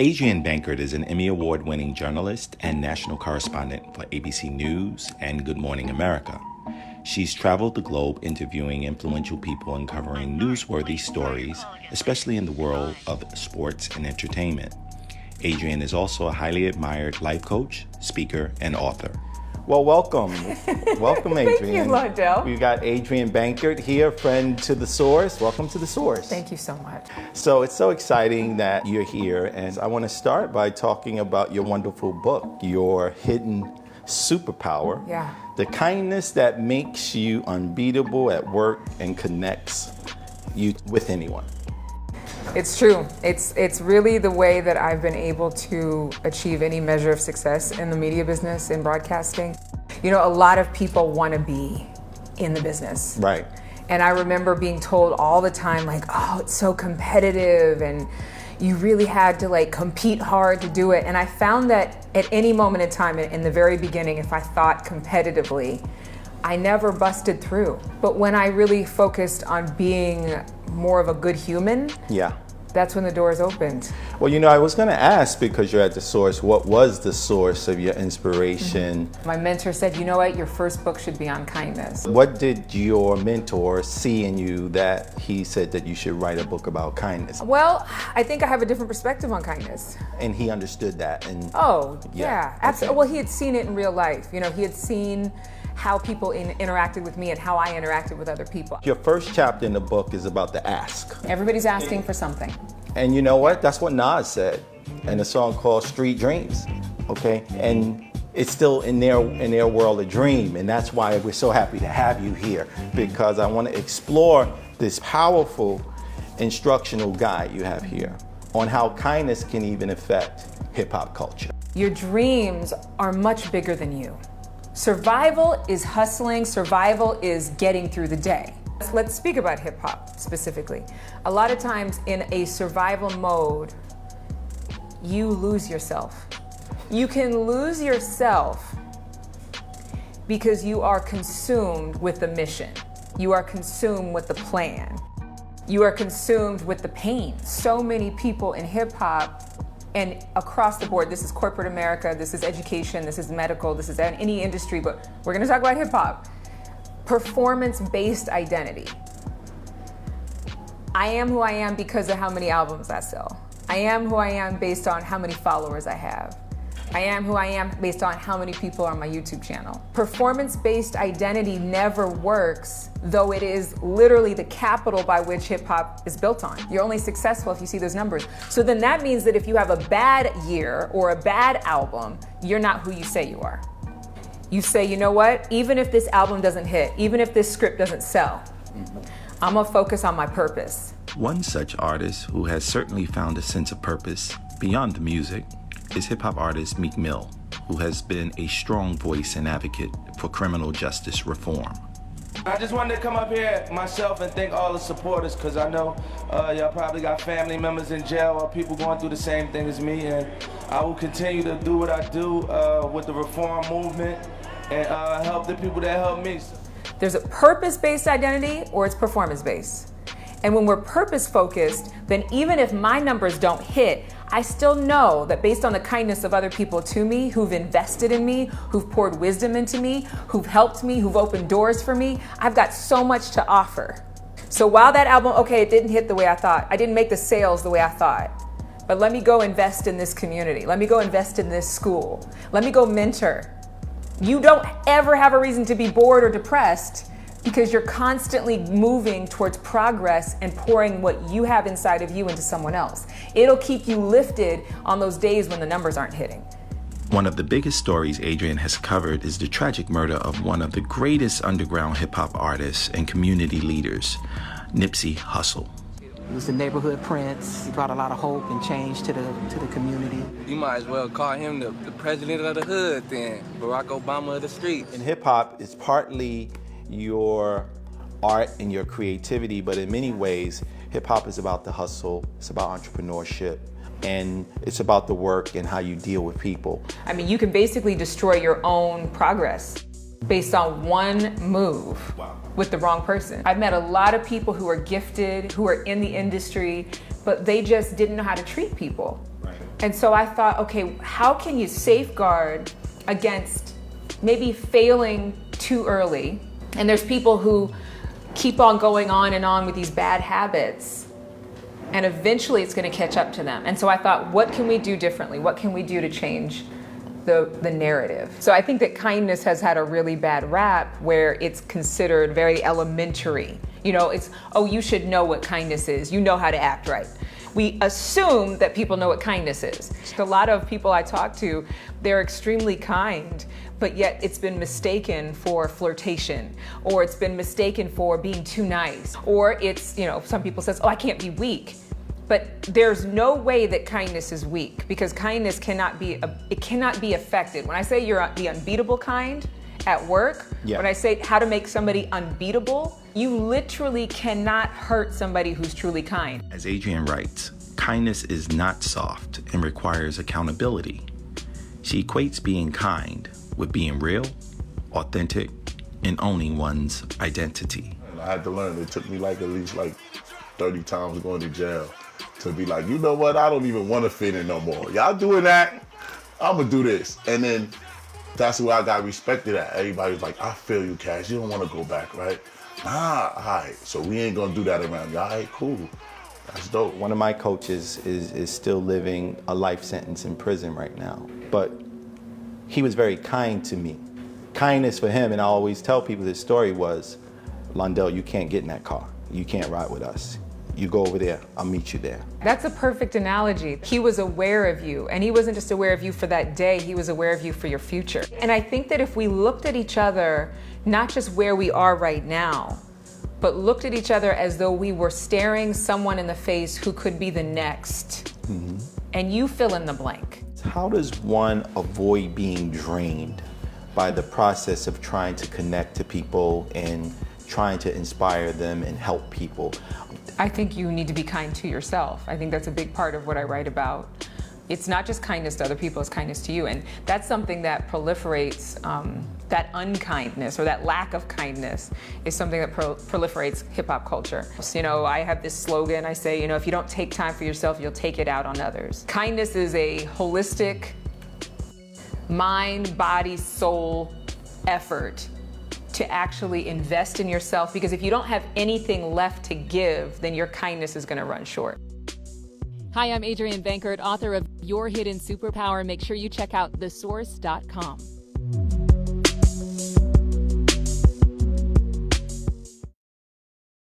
Adrienne Bankert is an Emmy Award-winning journalist and national correspondent for ABC News and Good Morning America. She's traveled the globe interviewing influential people and covering newsworthy stories, especially in the world of sports and entertainment. Adrienne is also a highly admired life coach, speaker, and author. Well, welcome. Welcome, Adrienne. Thank you, Lodell. We've got Adrienne Bankert here, friend to The Source. Welcome to The Source. Thank you so much. So it's so exciting that you're here, and I want to start by talking about your wonderful book, Your Hidden Superpower. Yeah. The kindness that makes you unbeatable at work and connects you with anyone. It's true. It's really the way that I've been able to achieve any measure of success in the media business, in broadcasting. You know, a lot of people want to be in the business. Right. And I remember being told all the time, like, oh, it's so competitive and you really had to like compete hard to do it. And I found that at any moment in time, in the very beginning, if I thought competitively, I never busted through. But when I really focused on being more of a good human, that's when the doors opened. Well, you know, I was going to ask, because you're at The Source, what was the source of your inspiration? My mentor said, you know what, your first book should be on kindness. What did your mentor see in you that he said that you should write a book about kindness? Well, I think I have a different perspective on kindness. And he understood that. And oh, yeah, absolutely. Okay. Well, he had seen it in real life. You know, he had seen how people interacted with me and how I interacted with other people. Your first chapter in the book is about the ask. Everybody's asking for something. And you know what? That's what Nas said in a song called Street Dreams, okay? And it's still in their world a dream, and that's why we're so happy to have you here, because I want to explore this powerful instructional guide you have here on how kindness can even affect hip-hop culture. Your dreams are much bigger than you. Survival is hustling, survival is getting through the day. Let's speak about hip hop specifically. A lot of times in a survival mode, you lose yourself. You can lose yourself because you are consumed with the mission. You are consumed with the plan. You are consumed with the pain. So many people in hip hop and across the board, this is corporate America, this is education, this is medical, this is any industry, but we're gonna talk about hip hop. Performance-based identity. I am who I am because of how many albums I sell. I am who I am based on how many followers I have. I am who I am based on how many people are on my YouTube channel. Performance-based identity never works, though it is literally the capital by which hip hop is built on. You're only successful if you see those numbers. So then that means that if you have a bad year or a bad album, you're not who you say you are. You say, you know what, even if this album doesn't hit, even if this script doesn't sell, I'm gonna focus on my purpose. One such artist who has certainly found a sense of purpose beyond the music is hip-hop artist Meek Mill, who has been a strong voice and advocate for criminal justice reform. I just wanted to come up here myself and thank all the supporters, because I know y'all probably got family members in jail or people going through the same thing as me, and I will continue to do what I do with the reform movement and help the people that help me. There's a purpose-based identity or it's performance-based. And when we're purpose-focused, then even if my numbers don't hit, I still know that based on the kindness of other people to me, who've invested in me, who've poured wisdom into me, who've helped me, who've opened doors for me, I've got so much to offer. So while that album, okay, it didn't hit the way I thought, I didn't make the sales the way I thought, but let me go invest in this community. Let me go invest in this school. Let me go mentor. You don't ever have a reason to be bored or depressed because you're constantly moving towards progress and pouring what you have inside of you into someone else. It'll keep you lifted on those days when the numbers aren't hitting. One of the biggest stories Adrienne has covered is the tragic murder of one of the greatest underground hip-hop artists and community leaders, Nipsey Hussle. He was the neighborhood prince. He brought a lot of hope and change to the community. You might as well call him the president of the hood then, Barack Obama of the streets. In hip-hop, it's partly your art and your creativity, but in many ways, hip-hop is about the hustle, it's about entrepreneurship, and it's about the work and how you deal with people. I mean, you can basically destroy your own progress based on one move with the wrong person. I've met a lot of people who are gifted, who are in the industry, but they just didn't know how to treat people. And so I thought, okay, how can you safeguard against maybe failing too early? And there's people who keep on going on and on with these bad habits, and eventually it's going to catch up to them. And so I thought, what can we do differently? What can we do to change the narrative? So I think that kindness has had a really bad rap where it's considered very elementary. You know, it's, oh, you should know what kindness is. You know how to act right. We assume that people know what kindness is. A lot of people I talk to, they're extremely kind, but yet it's been mistaken for flirtation, or it's been mistaken for being too nice, or it's, you know, some people says, oh, I can't be weak. But there's no way that kindness is weak, because kindness cannot be affected. When I say you're the unbeatable kind at work, when I say how to make somebody unbeatable, you literally cannot hurt somebody who's truly kind. As Adrienne writes, kindness is not soft and requires accountability. She equates being kind with being real, authentic, and owning one's identity. I had to learn. It took me like at least 30 times going to jail to be like, you know what, I don't even want to fit in no more. Y'all doing that, I'm gonna do this. And then that's where I got respected at. Everybody was like, I feel you, Cash, you don't want to go back, right? Nah, all right, so we ain't gonna do that around you. All right, cool, that's dope. One of my coaches is still living a life sentence in prison right now, but he was very kind to me. Kindness for him, and I always tell people this story was, Londell, you can't get in that car. You can't ride with us. You go over there, I'll meet you there. That's a perfect analogy. He was aware of you, and he wasn't just aware of you for that day, he was aware of you for your future. And I think that if we looked at each other, not just where we are right now, but looked at each other as though we were staring someone in the face who could be the next, and you fill in the blank. How does one avoid being drained by the process of trying to connect to people and trying to inspire them and help people? I think you need to be kind to yourself. I think that's a big part of what I write about. It's not just kindness to other people, it's kindness to you. And that's something that proliferates, that unkindness or that lack of kindness is something that proliferates hip hop culture. So, you know, I have this slogan, I say, you know, if you don't take time for yourself, you'll take it out on others. Kindness is a holistic mind, body, soul effort to actually invest in yourself, because if you don't have anything left to give, then your kindness is going to run short. Hi, I'm Adrienne Bankert, author of Your Hidden Superpower. Make sure you check out thesource.com.